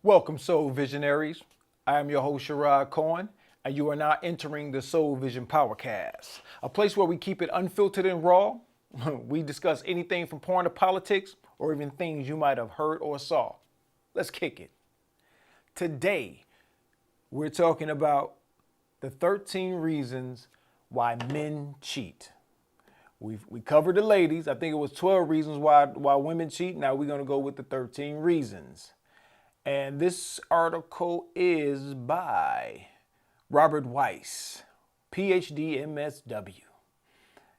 Welcome, Soul Visionaries. I am your host, Sherrod Cohen, and you are now entering the Soul Vision Powercast, a place where we keep it unfiltered and raw. We discuss anything from porn to politics, or even things you might have heard or saw. Let's kick it. Today, we're talking about the 13 reasons why men cheat. We covered the ladies. I think it was 12 reasons why women cheat. Now we're going to go with the 13 reasons. And this article is by Robert Weiss, PhD, MSW.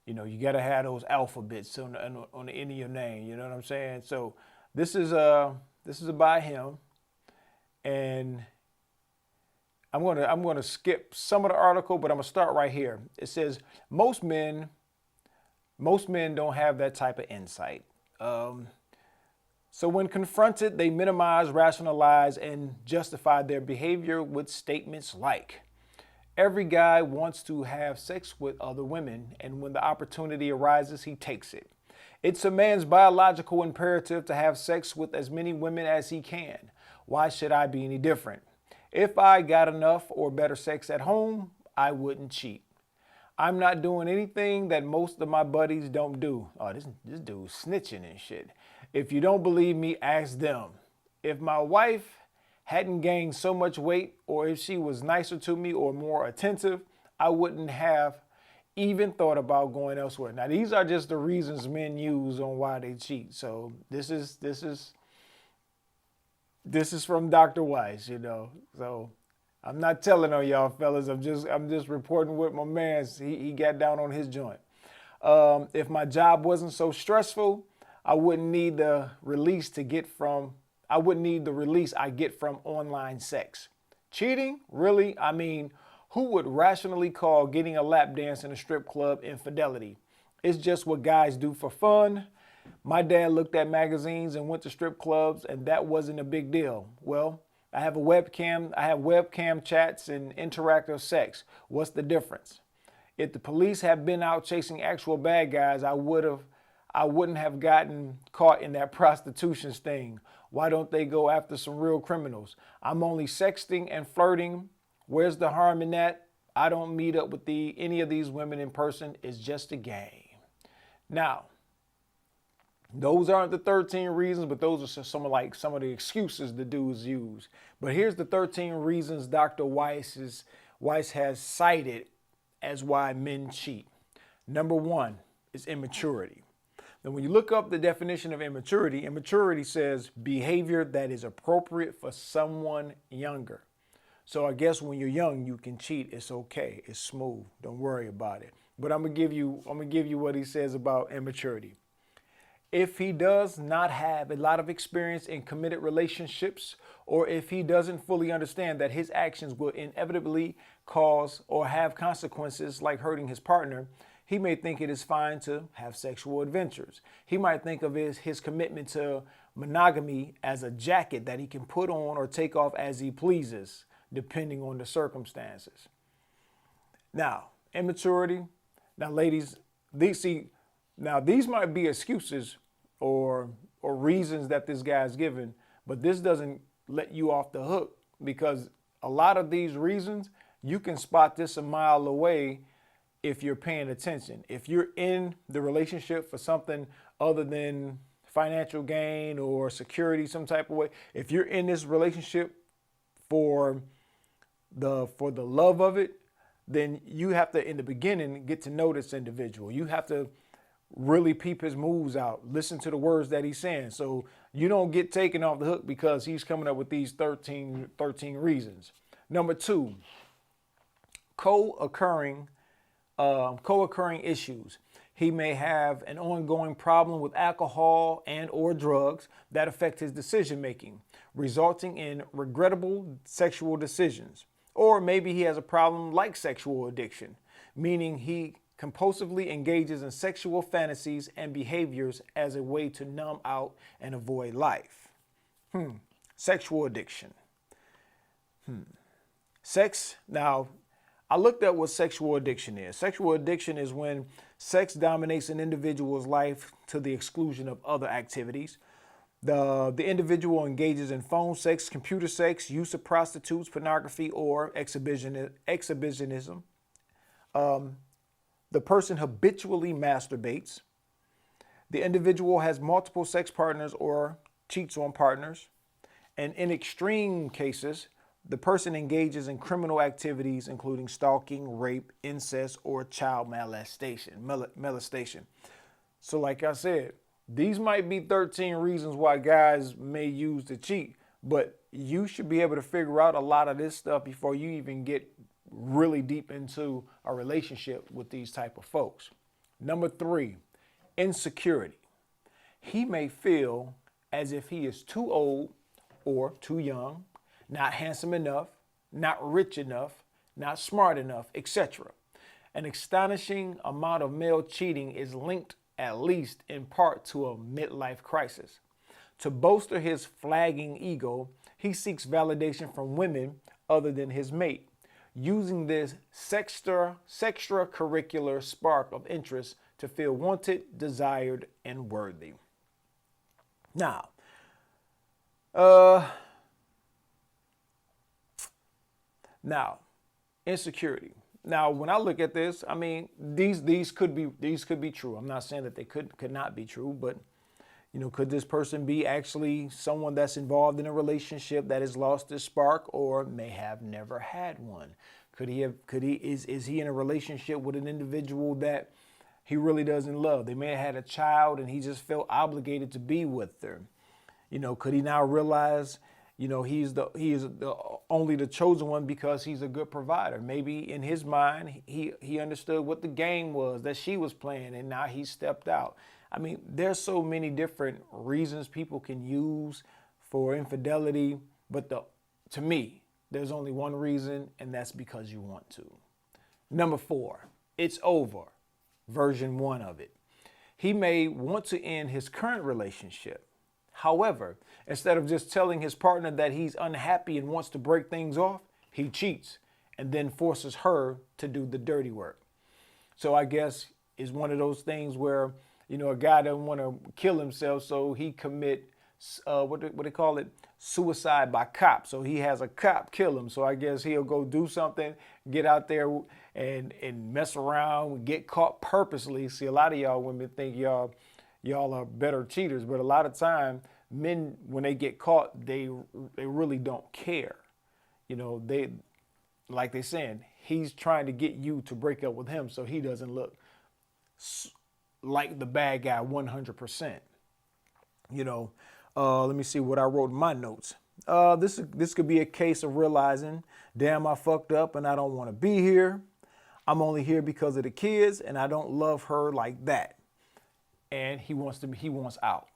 You know, you got to have those alphabets on the end of your name. You know what I'm saying? So this is by him, and I'm gonna skip some of the article, but I'm gonna start right here. It says most men don't have that type of insight. So when confronted, they minimize, rationalize, and justify their behavior with statements like, every guy wants to have sex with other women, and when the opportunity arises, he takes it. It's a man's biological imperative to have sex with as many women as he can. Why should I be any different? If I got enough or better sex at home, I wouldn't cheat. I'm not doing anything that most of my buddies don't do. Oh, this dude's snitching and shit. If you don't believe me, ask them. If my wife hadn't gained so much weight, or if she was nicer to me or more attentive, I wouldn't have even thought about going elsewhere. Now, these are just the reasons men use on why they cheat. So this is from Dr. Weiss, you know. So I'm not telling on y'all fellas. I'm just reporting what my man, he got down on his joint. If my job wasn't so stressful, I wouldn't need the release I get from online sex. Cheating? Really? I mean, who would rationally call getting a lap dance in a strip club infidelity? It's just what guys do for fun. My dad looked at magazines and went to strip clubs, and that wasn't a big deal. Well, I have webcam chats and interactive sex. What's the difference? If the police had been out chasing actual bad guys, I wouldn't have gotten caught in that prostitution sting. Why don't they go after some real criminals? I'm only sexting and flirting. Where's the harm in that? I don't meet up with any of these women in person. It's just a game. Now, those aren't the 13 reasons, but those are some of the excuses the dudes use. But here's the 13 reasons Dr. Weiss has cited as why men cheat. Number one is immaturity. Now, when you look up the definition of immaturity, immaturity says behavior that is appropriate for someone younger. So I guess when you're young, you can cheat. It's okay. It's smooth. Don't worry about it. But I'm gonna give you what he says about immaturity. If he does not have a lot of experience in committed relationships, or if he doesn't fully understand that his actions will inevitably cause or have consequences like hurting his partner, he may think it is fine to have sexual adventures. He might think of his commitment to monogamy as a jacket that he can put on or take off as he pleases, depending on the circumstances. Now, immaturity. Now, ladies, these might be excuses or reasons that this guy's given, but this doesn't let you off the hook, because a lot of these reasons, you can spot this a mile away if you're paying attention. If you're in the relationship for something other than financial gain or security, some type of way, if you're in this relationship for the love of it, then you have to, in the beginning, get to know this individual. You have to really peep his moves out, listen to the words that he's saying, so you don't get taken off the hook because he's coming up with these 13 reasons. Number two, co-occurring issues. He may have an ongoing problem with alcohol and or drugs that affect his decision making, resulting in regrettable sexual decisions. Or maybe he has a problem like sexual addiction, meaning he compulsively engages in sexual fantasies and behaviors as a way to numb out and avoid life. Sexual addiction. Sex. Now, I looked at what sexual addiction is. Sexual addiction is when sex dominates an individual's life to the exclusion of other activities. The individual engages in phone sex, computer sex, use of prostitutes, pornography, or exhibitionism. The person habitually masturbates. The individual has multiple sex partners or cheats on partners. And in extreme cases, the person engages in criminal activities, including stalking, rape, incest, or child molestation. So like I said, these might be 13 reasons why guys may use to cheat, but you should be able to figure out a lot of this stuff before you even get really deep into a relationship with these type of folks. Number 3, insecurity. He may feel as if he is too old or too young, not handsome enough, not rich enough, not smart enough, etc. An astonishing amount of male cheating is linked, at least in part, to a midlife crisis. To bolster his flagging ego, he seeks validation from women other than his mate, using this extracurricular spark of interest to feel wanted, desired, and worthy. Now, insecurity. Now, when I look at this, I mean, these could be true. I'm not saying that they could not be true, but could this person be actually someone that's involved in a relationship that has lost his spark or may have never had one? Is he in a relationship with an individual that he really doesn't love? They may have had a child and he just felt obligated to be with her. Could he now realize he is only the chosen one because he's a good provider? Maybe in his mind, he understood what the game was that she was playing, and now he stepped out. I mean, there's so many different reasons people can use for infidelity, but to me, there's only one reason, and that's because you want to. Number 4, it's over. Version 1 of it. He may want to end his current relationship. However, instead of just telling his partner that he's unhappy and wants to break things off, he cheats and then forces her to do the dirty work. So I guess it's one of those things where, a guy doesn't want to kill himself, so he commit, what they call it, suicide by cop. So he has a cop kill him. So I guess he'll go do something, get out there and mess around, get caught purposely. See, a lot of y'all women think y'all are better cheaters, but a lot of time men, when they get caught, they really don't care. They, like they're saying, he's trying to get you to break up with him so he doesn't look like the bad guy 100%. Let me see what I wrote in my notes. This could be a case of realizing, damn, I fucked up and I don't want to be here. I'm only here because of the kids and I don't love her like that. And he wants out,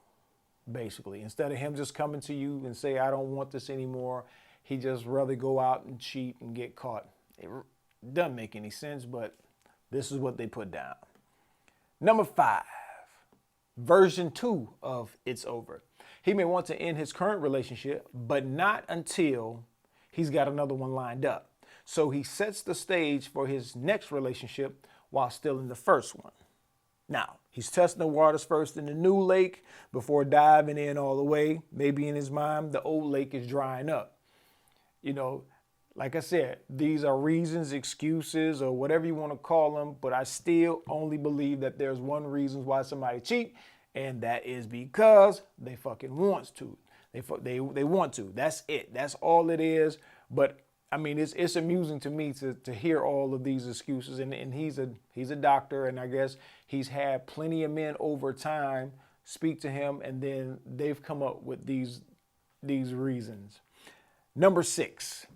basically. Instead of him just coming to you and say, I don't want this anymore, he just rather go out and cheat and get caught. It doesn't make any sense, but this is what they put down. Number 5, version 2 of it's over. He may want to end his current relationship, but not until he's got another one lined up. So he sets the stage for his next relationship while still in the first one. Now, he's testing the waters first in the new lake before diving in all the way. Maybe in his mind, the old lake is drying up. Like I said, these are reasons, excuses, or whatever you want to call them, but I still only believe that there's one reason why somebody cheat, and that is because they fucking wants to. They want to. That's it. That's all it is. But I mean, it's amusing to me to hear all of these excuses, and he's a doctor, and I guess he's had plenty of men over time speak to him, and then they've come up with these reasons. Number 6,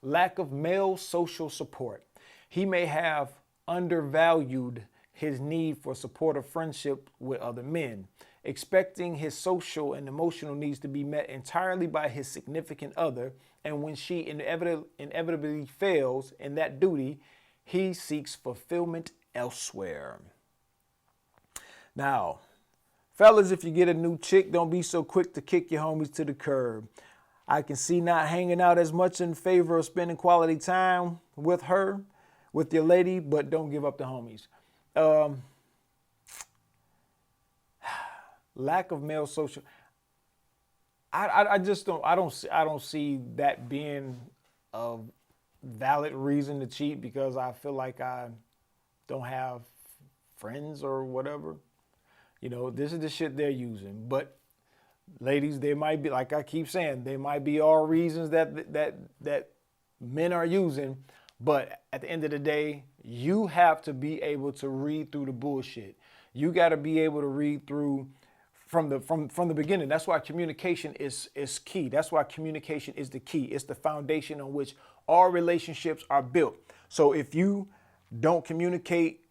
lack of male social support. He may have undervalued his need for supportive friendship with other men, expecting his social and emotional needs to be met entirely by his significant other, and when she inevitably fails in that duty, he seeks fulfillment elsewhere. Now, fellas, if you get a new chick, don't be so quick to kick your homies to the curb. I can see not hanging out as much in favor of spending quality time with her, with your lady, but don't give up the homies. Lack of male social. I just don't see that being a valid reason to cheat because I feel like I don't have friends or whatever. This is the shit they're using. But ladies, there might be, like I keep saying, there might be all reasons that men are using, but at the end of the day, you have to be able to read through the bullshit. You got to be able to read through from the beginning. That's why communication is key. That's why communication is the key. It's the foundation on which all relationships are built. So if you don't communicate,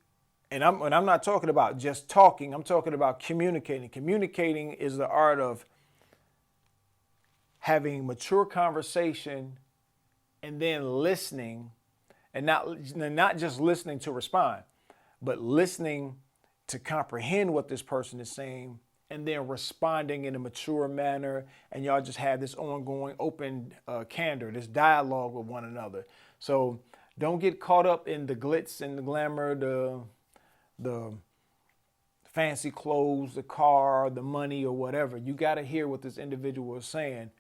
and I'm not talking about just talking, I'm talking about communicating. Communicating is the art of having mature conversation and then listening, and not just listening to respond, but listening to comprehend what this person is saying and then responding in a mature manner. And y'all just have this ongoing open candor, this dialogue with one another. So don't get caught up in the glitz and the glamour, the fancy clothes, the car, the money, or whatever. You got to hear what this individual is saying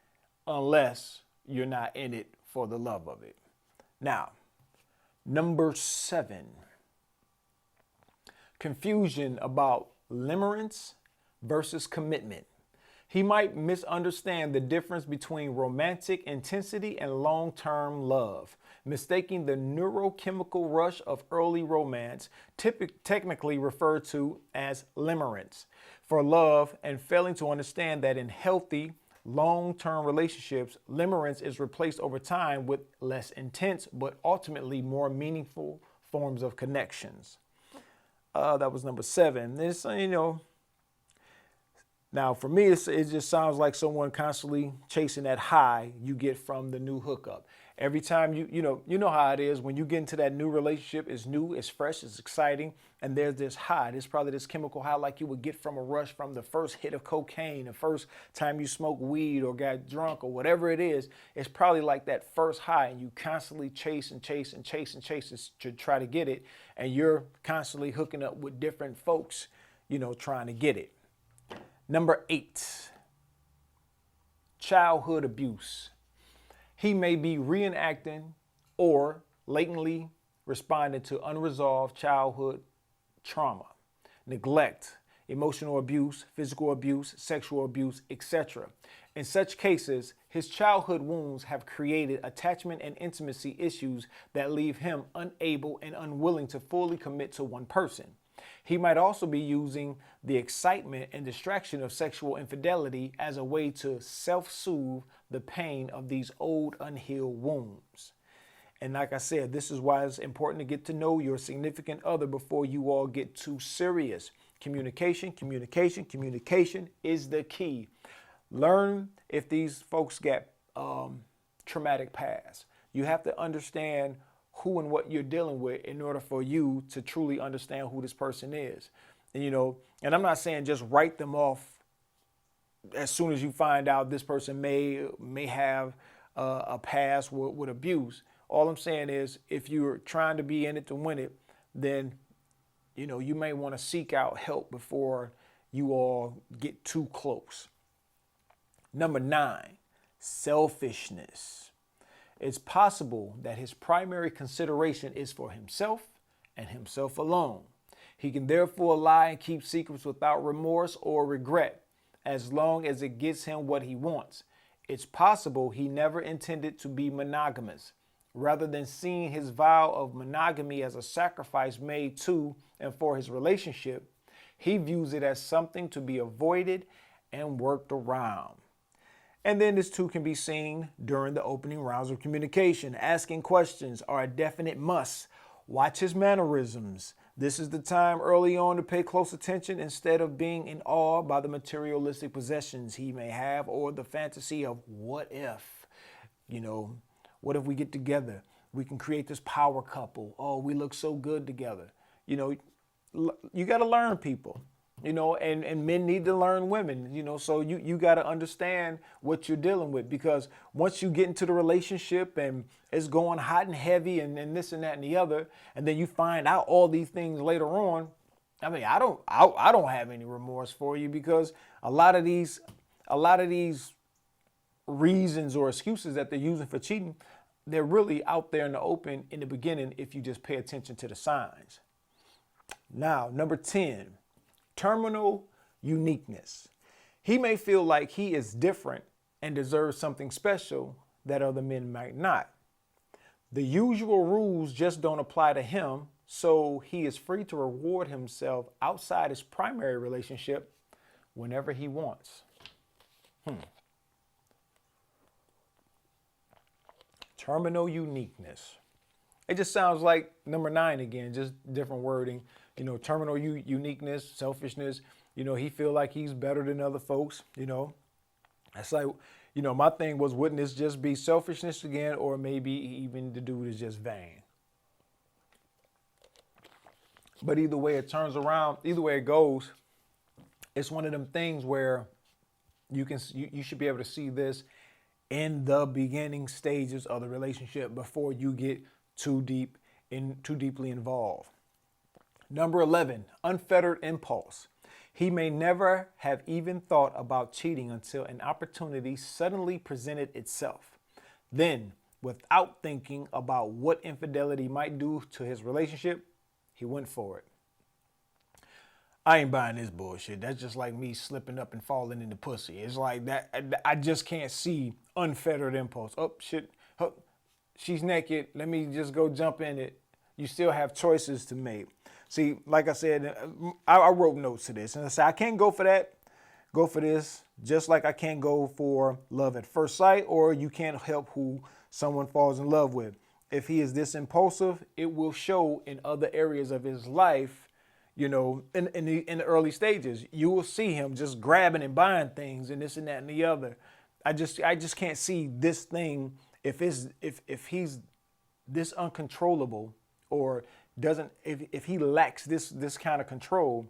unless you're not in it for the love of it. Now, number 7, confusion about limerence versus commitment. He might misunderstand the difference between romantic intensity and long-term love, mistaking the neurochemical rush of early romance, technically referred to as limerence, for love, and failing to understand that in healthy, long-term relationships, limerence is replaced over time with less intense, but ultimately more meaningful forms of connections. That was number 7. This, now for me, it just sounds like someone constantly chasing that high you get from the new hookup. Every time you know how it is when you get into that new relationship. It's new, it's fresh, it's exciting, and there's this high. There's probably this chemical high like you would get from a rush from the first hit of cocaine, the first time you smoked weed or got drunk or whatever it is. It's probably like that first high, and you constantly chase to try to get it, and you're constantly hooking up with different folks, trying to get it. Number 8, childhood abuse. He may be reenacting or latently responding to unresolved childhood trauma, neglect, emotional abuse, physical abuse, sexual abuse, etc. In such cases, his childhood wounds have created attachment and intimacy issues that leave him unable and unwilling to fully commit to one person. He might also be using the excitement and distraction of sexual infidelity as a way to self-soothe the pain of these old unhealed wounds. And like I said, this is why it's important to get to know your significant other before you all get too serious. Communication is the key. Learn if these folks get traumatic past. You have to understand who and what you're dealing with in order for you to truly understand who this person is. And, and I'm not saying just write them off as soon as you find out this person may have a past with abuse. All I'm saying is if you're trying to be in it to win it, then, you may want to seek out help before you all get too close. Number 9, selfishness. It's possible that his primary consideration is for himself and himself alone. He can therefore lie and keep secrets without remorse or regret, as long as it gets him what he wants. It's possible he never intended to be monogamous. Rather than seeing his vow of monogamy as a sacrifice made to and for his relationship, he views it as something to be avoided and worked around. And then this too can be seen during the opening rounds of communication. Asking questions are a definite must. Watch his mannerisms. This is the time early on to pay close attention instead of being in awe by the materialistic possessions he may have or the fantasy of what if, what if we get together? We can create this power couple. Oh, we look so good together. You got to learn people. And men need to learn women, so you got to understand what you're dealing with, because once you get into the relationship and it's going hot and heavy and this and that and the other, and then you find out all these things later on. I mean, I don't have any remorse for you, because a lot of these reasons or excuses that they're using for cheating, they're really out there in the open in the beginning if you just pay attention to the signs. Now, number 10, terminal uniqueness. He may feel like he is different and deserves something special that other men might not. The usual rules just don't apply to him, so he is free to reward himself outside his primary relationship whenever he wants. Terminal uniqueness. It just sounds like number 9 again, just different wording. You know, terminal uniqueness, selfishness. You know, he feel like he's better than other folks. You know, that's like, you know, my thing was, wouldn't this just be selfishness again, or maybe even the dude is just vain? But either way it turns around, either way it goes, it's one of them things where you should be able to see this in the beginning stages of the relationship before you get too deeply involved. Number 11, unfettered impulse. He may never have even thought about cheating until an opportunity suddenly presented itself. Then, without thinking about what infidelity might do to his relationship, he went for it. I ain't buying this bullshit. That's just like me slipping up and falling in the pussy. It's like that. I just can't see unfettered impulse. Oh, shit. Oh, she's naked. Let me just go jump in it. You still have choices to make. See, like I said, I wrote notes to this. And I said, I can't go for that. Go for this. Just like I can't go for love at first sight, or you can't help who someone falls in love with. If he is this impulsive, it will show in other areas of his life. You know, in the early stages, you will see him just grabbing and buying things and this and that and the other. I just can't see this thing if he's this uncontrollable, or doesn't, if he lacks this kind of control,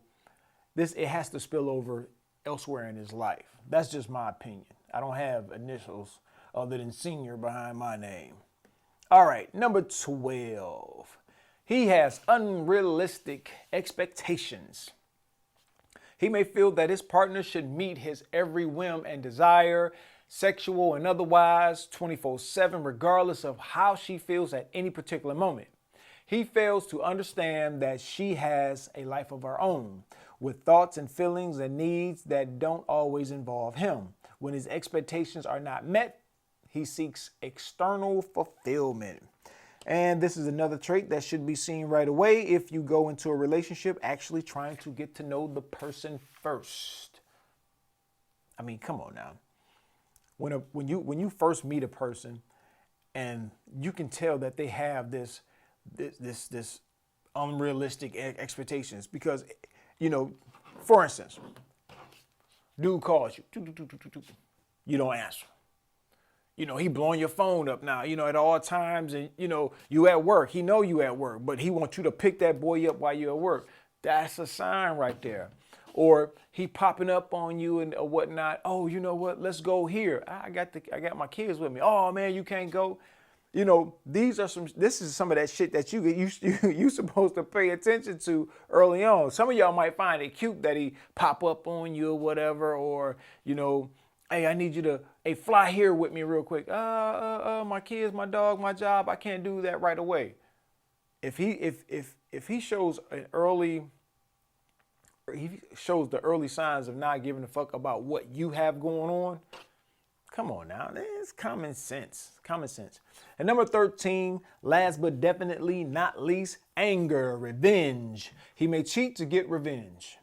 it has to spill over elsewhere in his life. That's just my opinion. I don't have initials other than senior behind my name. All right, number 12. He has unrealistic expectations. He may feel that his partner should meet his every whim and desire, sexual and otherwise, 24/7, regardless of how she feels at any particular moment. He fails to understand that she has a life of her own, with thoughts and feelings and needs that don't always involve him. When his expectations are not met, he seeks external fulfillment. And this is another trait that should be seen right away if you go into a relationship actually trying to get to know the person first. I mean, come on now. When you first meet a person and you can tell that they have this unrealistic expectations, because, you know, for instance, dude calls you, you don't answer. You know, he blowing your phone up now, you know, at all times, and, you know, you at work. He know you at work, but he wants you to pick that boy up while you're at work. That's a sign right there. Or he popping up on you and whatnot. Oh, you know what? Let's go here. I got my kids with me. Oh man, you can't go. You know, this is some of that shit that you supposed to pay attention to early on. Some of y'all might find it cute that he pop up on you or whatever, or, you know, hey, I need you to, hey, fly here with me real quick. My kids, my dog, my job. I can't do that right away. If he shows the early signs of not giving a fuck about what you have going on, come on now, it's common sense. Common sense. And number 13, last but definitely not least, anger, revenge. He may cheat to get revenge.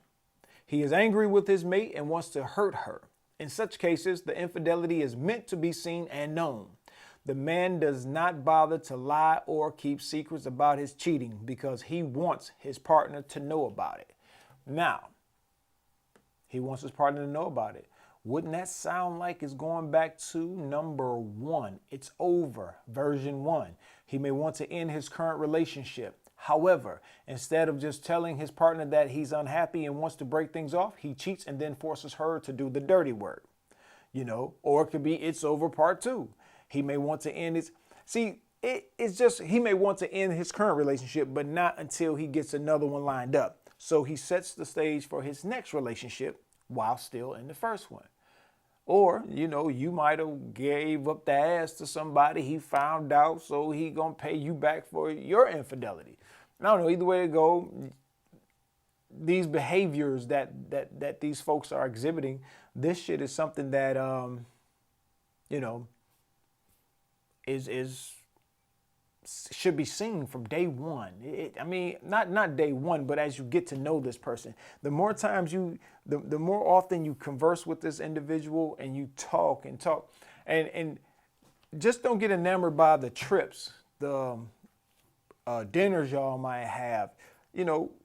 He is angry with his mate and wants to hurt her. In such cases, the infidelity is meant to be seen and known. The man does not bother to lie or keep secrets about his cheating because he wants his partner to know about it. Now, he wants his partner to know about it. Wouldn't that sound like it's going back to number 1? It's over, version 1. He may want to end his current relationship. However, instead of just telling his partner that he's unhappy and wants to break things off, he cheats and then forces her to do the dirty work. You know, or it could be it's over part 2. He may want to end his, he may want to end his current relationship, but not until he gets another one lined up. So he sets the stage for his next relationship while still in the first one. Or, you might have gave up the ass to somebody, he found out, so he gonna pay you back for your infidelity. I don't know, either way it go, these behaviors that these folks are exhibiting, this shit is something that you know, is should be seen from day one. I mean, not day one, but as you get to know this person, the more times the more often you converse with this individual and you talk and just don't get enamored by the trips, the dinners y'all might have.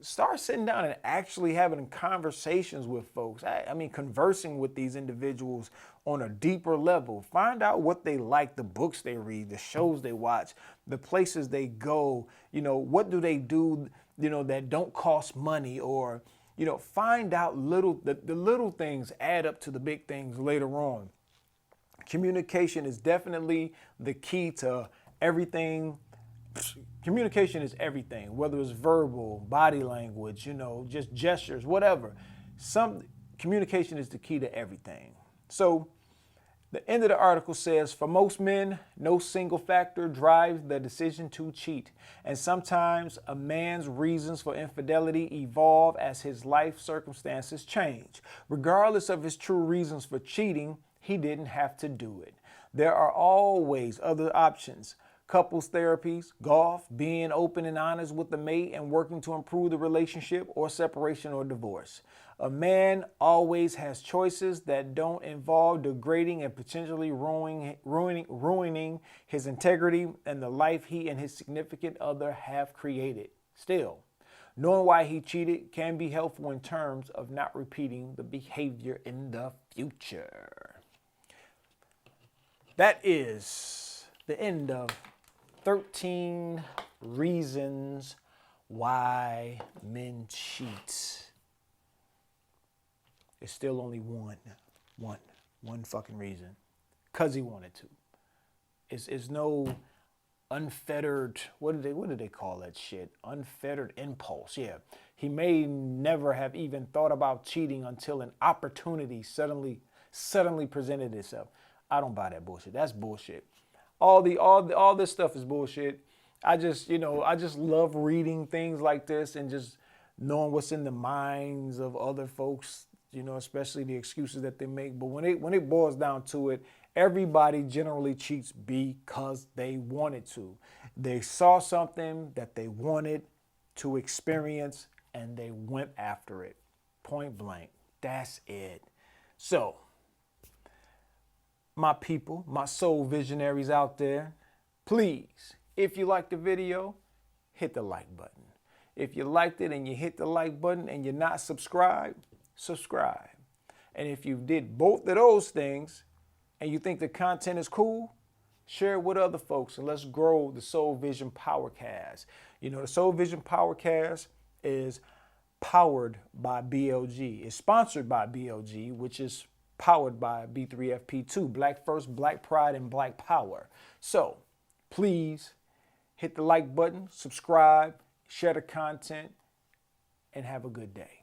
Start sitting down and actually having conversations with folks. I mean, conversing with these individuals on a deeper level. Find out what they like, the books they read, the shows they watch, the places they go. What do they do, that don't cost money, or, find out the little things add up to the big things later on. Communication is definitely the key to everything. Communication is everything, whether it's verbal, body language, just gestures, whatever. Communication is the key to everything. So the end of the article says, for most men, no single factor drives the decision to cheat. And sometimes a man's reasons for infidelity evolve as his life circumstances change. Regardless of his true reasons for cheating, he didn't have to do it. There are always other options. Couples therapies, golf, being open and honest with the mate and working to improve the relationship, or separation or divorce. A man always has choices that don't involve degrading and potentially ruining his integrity and the life he and his significant other have created. Still, knowing why he cheated can be helpful in terms of not repeating the behavior in the future. That is the end of 13 reasons why men cheat. It's still only one fucking reason. 'Cause he wanted to. It's no unfettered, what did they call that shit? Unfettered impulse. Yeah. He may never have even thought about cheating until an opportunity suddenly presented itself. I don't buy that bullshit. That's bullshit. All this stuff is bullshit. I just love reading things like this and just knowing what's in the minds of other folks, especially the excuses that they make. But when it boils down to it, everybody generally cheats because they wanted to. They saw something that they wanted to experience and they went after it. Point blank. That's it. So, my people, my soul visionaries out there, please, if you liked the video, hit the like button. If you liked it and you hit the like button and you're not subscribed, subscribe. And if you did both of those things and you think the content is cool, share it with other folks and let's grow the Soul Vision Powercast. The Soul Vision Powercast is powered by BLG. It's sponsored by BLG, which is powered by B3FP2, Black First, Black Pride, and Black Power. So please hit the like button, subscribe, share the content, and have a good day.